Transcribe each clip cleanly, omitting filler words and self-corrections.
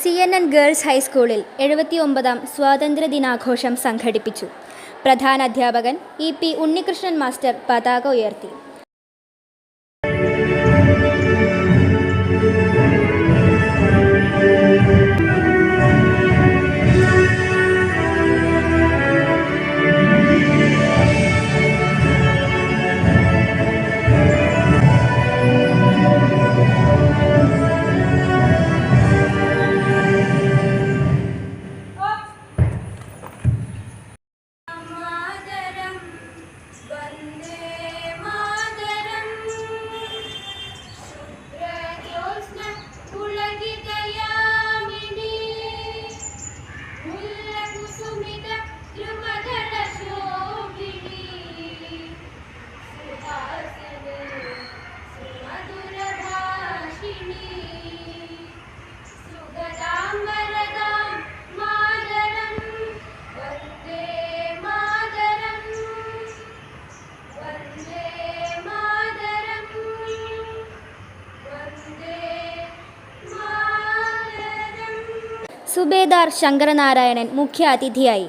CNN girls ഹൈസ്കൂളിൽ 79ാം സ്വാതന്ത്ര്യദിനാഘോഷം സംഘടിപ്പിച്ചു. പ്രധാനാധ്യാപകൻ EP Unnikrishnan master പതാക ഉയർത്തി. സുബേദാർ ശങ്കരനാരായണൻ മുഖ്യ അതിഥിയായി.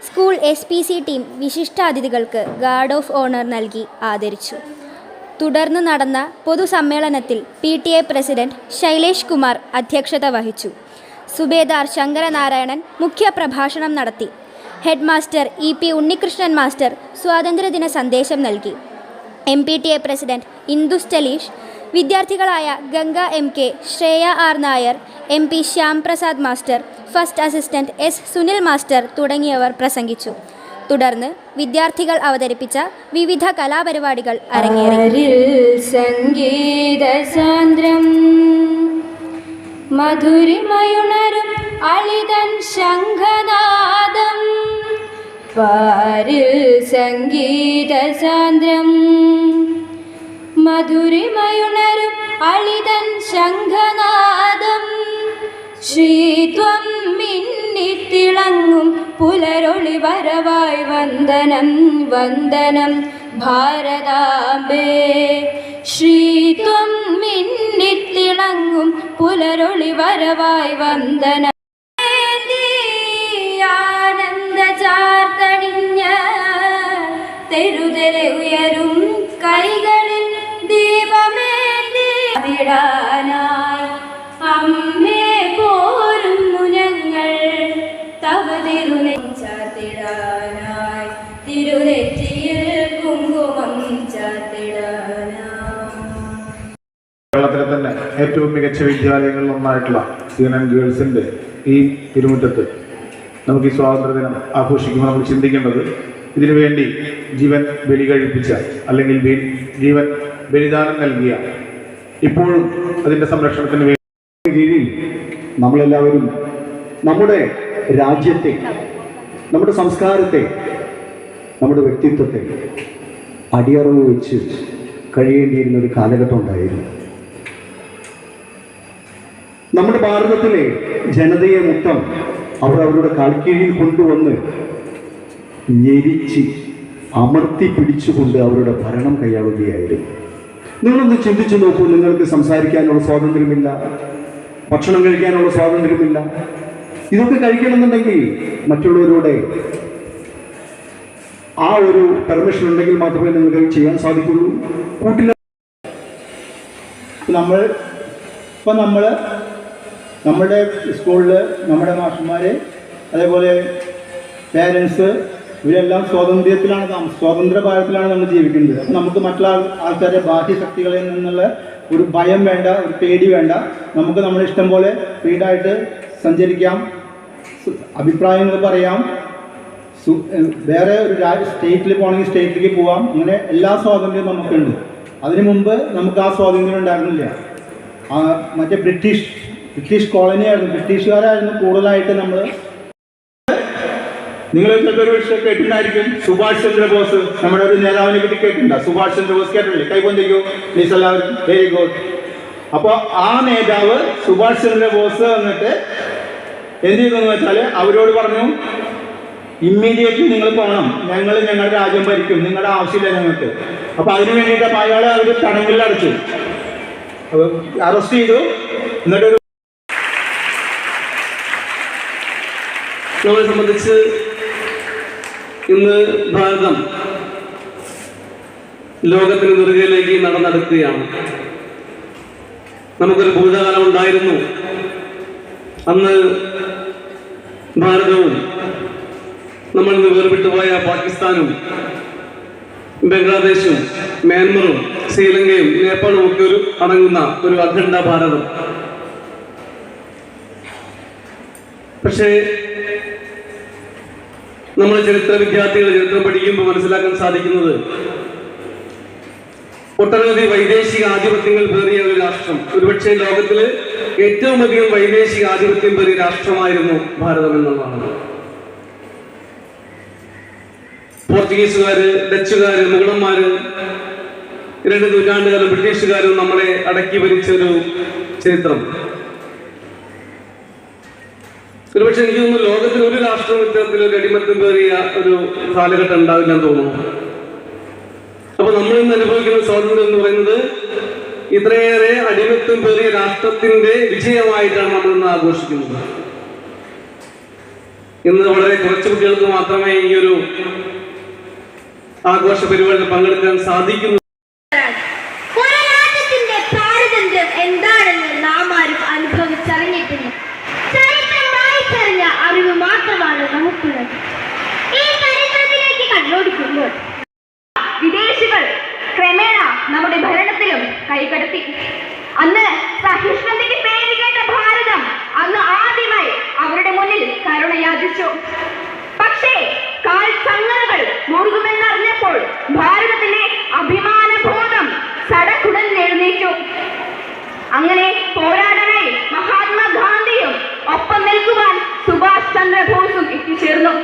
സ്കൂൾ SPC ടീം വിശിഷ്ടാതിഥികൾക്ക് ഗാർഡ് ഓഫ് ഓണർ നൽകി ആദരിച്ചു. തുടർന്ന് നടന്ന പൊതുസമ്മേളനത്തിൽ PTA പ്രസിഡന്റ് ശൈലേഷ് കുമാർ അധ്യക്ഷത വഹിച്ചു. സുബേദാർ ശങ്കരനാരായണൻ മുഖ്യ പ്രഭാഷണം നടത്തി. Head master EP Unnikrishnan master സ്വാതന്ത്ര്യദിന സന്ദേശം നൽകി. MPTA പ്രസിഡന്റ് ഇന്ദു സ്റ്റലീഷ്, വിദ്യാർത്ഥികളായ Ganga MK, Shreya R Nair, MP Shyam Prasad master, first assistant S Sunil master തുടങ്ങിയവർ പ്രസംഗിച്ചു. തുടർന്ന് വിദ്യാർത്ഥികൾ അവതരിപ്പിച്ച വിവിധ കലാപരിപാടികൾ അരങ്ങേറി. സംഗീതസാന്ദ്രം മധുരിമയുണരും അളിതൻ ശംഖനാദം, പാരിൽ സംഗീതസാന്ദ്രം മധുരിമയുണരും അളിതൻ ശംഖനാദം, ശ്രീത്വം മിന്നിത്തിളങ്ങും പുലരൊളി വരവായി വന്ദനം വന്ദനം ഭാരതാംബേ. ശ്രീത്വം മിന്നിത്തിളങ്ങും പുലരൊളി വരവായി വന്ദനം. ആനന്ദ ചാർത്തണിഞ്ഞ തെരുതെരെ ഉയരും കൈകളിൽ ദീപമേന്തി വിടാനായി അമ്മേ പോരുന്നു ഞങ്ങൾ തവ തിരുനെച്ചാത്തിടാനായി, തിരുനെറ്റിയിൽ കുങ്കുമം ചാത്തിടാനായി. കേരളത്തിലെ തന്നെ ഏറ്റവും മികച്ച വിദ്യാലയങ്ങളിൽ ഒന്നായിട്ടുള്ള CNN ഗേൾസിൻ്റെ ഈ തിരുമുറ്റത്ത് നമുക്ക് ഈ സ്വാതന്ത്ര്യദിനം ആഘോഷിക്കുമ്പോൾ നമ്മൾ ചിന്തിക്കേണ്ടത് ഇതിനുവേണ്ടി ജീവൻ ബലി കഴിപ്പിച്ച അല്ലെങ്കിൽ ജീവൻ ബലിദാനം നൽകിയ, ഇപ്പോഴും അതിൻ്റെ സംരക്ഷണത്തിന് വേണ്ടി കീഴിൽ നമ്മളെല്ലാവരും നമ്മുടെ രാജ്യത്തെ, നമ്മുടെ സംസ്കാരത്തെ, നമ്മുടെ വ്യക്തിത്വത്തെ അടിയറവ് വെച്ച് കഴിയേണ്ടിയിരുന്ന ഒരു കാലഘട്ടം ഉണ്ടായിരുന്നു. നമ്മുടെ ഭാരതത്തിലെ ജനതയെ മൊത്തം അവർ അവരുടെ കാൽക്കീഴിൽ കൊണ്ടുവന്ന് ഞെരിച്ച് അമർത്തി പിടിച്ചുകൊണ്ട് അവരുടെ ഭരണം കൈയാളുകയായിരുന്നു. നിങ്ങളൊന്ന് ചിന്തിച്ചു നോക്കൂ, നിങ്ങൾക്ക് സംസാരിക്കാനുള്ള സ്വാതന്ത്ര്യമില്ല, ഭക്ഷണം കഴിക്കാനുള്ള സ്വാതന്ത്ര്യമില്ല. ഇതൊക്കെ കഴിക്കണമെന്നുണ്ടെങ്കിൽ മറ്റുള്ളവരുടെ ആ ഒരു പെർമിഷൻ ഉണ്ടെങ്കിൽ മാത്രമേ നിങ്ങൾക്ക് ചെയ്യാൻ സാധിക്കുള്ളൂ. കൂട്ടില്ല നമ്മൾ നമ്മുടെ സ്കൂളിൽ നമ്മുടെ മാഷന്മാർ, അതേപോലെ പേരൻസ്, ഇവരെല്ലാം സ്വതന്ത്ര ഭാരതത്തിലാണ് നമ്മൾ ജീവിക്കുന്നത്. അപ്പം നമുക്ക് മറ്റുള്ള ആൾക്കാരുടെ ബാഹ്യശക്തികളിൽ നിന്നുള്ള ഒരു ഭയം വേണ്ട, ഒരു പേടി വേണ്ട. നമുക്ക് നമ്മുടെ ഇഷ്ടം പോലെ ഫ്രീഡായിട്ട് സഞ്ചരിക്കാം, അഭിപ്രായങ്ങൾ പറയാം, വേറെ ഒരു സ്റ്റേറ്റിൽ പോകണമെങ്കിൽ സ്റ്റേറ്റിലേക്ക് പോകാം. ഇങ്ങനെ എല്ലാ സ്വാതന്ത്ര്യവും നമുക്കുണ്ട്. അതിനു മുമ്പ് നമുക്ക് ആ സ്വാതന്ത്ര്യം ഉണ്ടായിരുന്നില്ല. മറ്റേ ബ്രിട്ടീഷ് കോളനിയായിരുന്നു, ബ്രിട്ടീഷുകാരായിരുന്നു കൂടുതലായിട്ട്. നിങ്ങൾ ഒരു വിഷയം കേട്ടിട്ടുണ്ടായിരിക്കും, സുഭാഷ് ചന്ദ്രബോസ്, നമ്മുടെ ഒരു നേതാവിനെ പറ്റി കേട്ടിട്ടുണ്ടോ? സുഭാഷ് ചന്ദ്രബോസ് കേട്ടില്ലേ? കൈകൊണ്ടിരിക്കൂ പ്ലീസ് എല്ലാവരും. Very good. അപ്പോൾ ആ നേതാവ് സുഭാഷ് ചന്ദ്രബോസ് വന്നിട്ട് എന്ത് ചെയ്തെന്ന് വെച്ചാൽ അവരോട് പറഞ്ഞു, ഇമ്മീഡിയറ്റ്ലി നിങ്ങൾ പോകണം, ഞങ്ങളുടെ രാജ്യം ഭരിക്കും, നിങ്ങളുടെ ആവശ്യമില്ല ഞങ്ങൾക്ക്. അപ്പോൾ അതിനു വേണ്ടിയിട്ട് അയാളെ അവർ തടങ്കലിൽ അടച്ചു, അറസ്റ്റ് ചെയ്തു. എന്നിട്ടൊരു നമ്മളെ സംബന്ധിച്ച് ഇന്ന് ഭാരതം ലോകത്തിന് നെറുകയിലേക്ക് നടന്നെടുക്കുകയാണ്. നമുക്കൊരു ഭൂതകാലം ഉണ്ടായിരുന്നു. അന്ന് ഭാരതവും നമ്മൾ ഇന്ന് വേർപെട്ടുപോയ പാകിസ്ഥാനും ബംഗ്ലാദേശും മ്യാൻമറും ശ്രീലങ്കയും നേപ്പാളും ഒക്കെ അടങ്ങുന്ന ഒരു അഖണ്ഡ ഭാരതം. പക്ഷേ നമ്മൾ ചരിത്ര വിദ്യാർത്ഥികൾ ചരിത്രം പഠിക്കുമ്പോൾ മനസ്സിലാക്കാൻ സാധിക്കുന്നത് ഒട്ടനവധി വൈദേശിക ആധിപത്യങ്ങൾ പേറിയ ഒരു രാഷ്ട്രം, ഒരുപക്ഷെ ലോകത്തില് ഏറ്റവും അധികം വൈദേശിക ആധിപത്യം പേറിയ രാഷ്ട്രമായിരുന്നു ഭാരതം എന്നുള്ളതാണ്. പോർച്ചുഗീസുകാര്, ഡച്ചുകാര്, മുഗളന്മാര്, 2 നൂറ്റാണ്ടുകാലം ബ്രിട്ടീഷുകാരും നമ്മളെ അടക്കി ഭരിച്ച ഒരു ചരിത്രം. ഒരുപക്ഷെ എനിക്ക് തോന്നുന്നു ലോകത്തിൽ ഒരു രാഷ്ട്രം ഇത്തരത്തിൽ ഒരു അടിമത്തം പേറിയ ഒരു കാലഘട്ടം ഉണ്ടാവില്ലെന്ന് തോന്നുന്നു. അപ്പൊ നമ്മൾ ഇന്ന് അനുഭവിക്കുന്ന സ്വാതന്ത്ര്യം എന്ന് പറയുന്നത് ഇത്രയേറെ അടിമത്തം പേറിയ രാഷ്ട്രത്തിന്റെ വിജയമായിട്ടാണ് നമ്മൾ ഇന്ന് ആഘോഷിക്കുന്നത്. ഇന്ന് വളരെ കുറച്ച് കുട്ടികൾക്ക് മാത്രമേ ഈ ഒരു ആഘോഷ പരിപാടിയിൽ പങ്കെടുക്കാൻ സാധിക്കുന്നു. ഒരു രാജ്യത്തിന്റെ സ്വാതന്ത്ര്യം എന്താണെന്ന് നാം ആരും അനുഭവിച്ചറിഞ്ഞിട്ടില്ല. ചരിത്രം വായിച്ചറിഞ്ഞ അറിവ് മാത്രമാണ് നമുക്കുള്ളത്. ഈ ചരിത്രത്തിലേക്ക് കണ്ണോടിക്കുമ്പോൾ വിദേശികൾ ക്രമേണ നമ്മുടെ ഭരണത്തിലും കൈകടത്തി. അന്ന് സഹിഷ്ണുതയ്ക്ക് പേര് കേട്ട ഭാരതം അന്ന് ആദ്യമായി അവരുടെ മുന്നിൽ കരുണ യാചിച്ചു. പക്ഷേ കാൽ ചങ്ങലകൾ മുറുകുമെന്നറിഞ്ഞപ്പോൾ ഭാരതത്തിന്റെ അഭിമാനബോധം സടകുടഞ്ഞെഴുന്നേറ്റു. അങ്ങനെ പോരാടാനായി മഹാത്മാഗാന്ധിയും ഒപ്പം നിൽക്കുവാൻ സുഭാഷ് ചന്ദ്രബോസും എത്തിച്ചേർന്നു.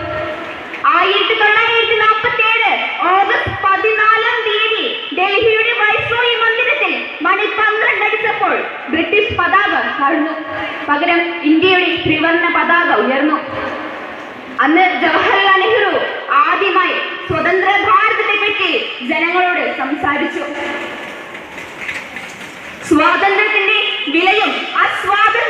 1947 ഓഗസ്റ്റ് 14-ാം തീയതി ഡൽഹിയുടെ വൈസ്രോയി മന്ദിരത്തിൽ മണി 12 അടിച്ചപ്പോൾ ബ്രിട്ടീഷ് പതാക താഴ്ന്നു. പകരം ഇന്ത്യയുടെ ത്രിവർണ്ണ പതാക ഉയർന്നു. അന്ന് ജവഹർലാൽ നെഹ്റു ആദ്യമായി സ്വതന്ത്ര ഭാരതത്തെ പറ്റി ജനങ്ങളോട് സംസാരിച്ചു. സ്വാതന്ത്ര്യത്തിന്റെ വിലയും അസ്വാതന്ത്ര്യ